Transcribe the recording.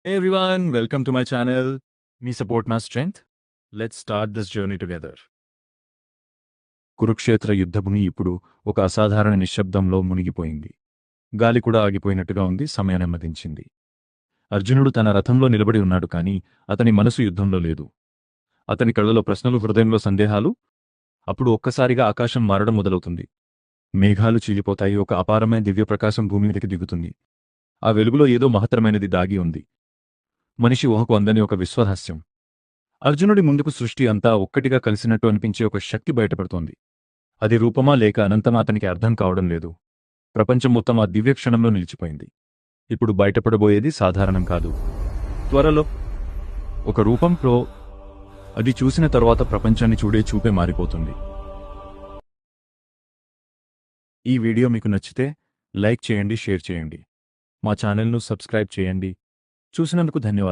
Hey everyone, welcome to my channel. Me support my strength. Let's start this journey together. Kurukshetra యుద్ధభూమి ఇప్పుడు ఒక అసాధారణ నిశ్శబ్దంలో మునిగిపోయింది. గాలి కూడా ఆగిపోయినట్టుగా ఉంది. సమయం నెమ్మదించింది. అర్జునుడు తన రథంలో నిలబడి ఉన్నాడు, కానీ అతని మనసు యుద్ధంలో లేదు. అతని కళ్ళలో ప్రశ్నలు, హృదయంలో సందేహాలు. అప్పుడు ఒక్కసారిగా ఆకాశం మారడం మొదలవుతుంది. మేఘాలు చీలిపోతాయి. ఒక అపారమైన దివ్యప్రకాశం భూమి మీదకి దిగుతుంది. ఆ వెలుగులో ఏదో మహత్తరమైనది దాగి ఉంది. మనిషి ఊహకు అందని ఒక విశ్వరహస్యం. అర్జునుడి ముందుకు సృష్టి అంతా ఒక్కటిగా కలిసినట్టు అనిపించే ఒక శక్తి బయటపడుతోంది. అది రూపమా లేక అనంతమా అతనికి అర్థం కావడం లేదు. ప్రపంచం మొత్తం ఆ దివ్యక్షణంలో నిలిచిపోయింది. ఇప్పుడు బయటపడబోయేది సాధారణం కాదు. త్వరలో ఒక రూపంలో అది చూసిన తరువాత ప్రపంచాన్ని చూడే చూపే మారిపోతుంది. ఈ వీడియో మీకు నచ్చితే లైక్ చేయండి, షేర్ చేయండి. మా ఛానల్ను సబ్స్క్రైబ్ చేయండి. చూసినందుకు ధన్యవాదాలు.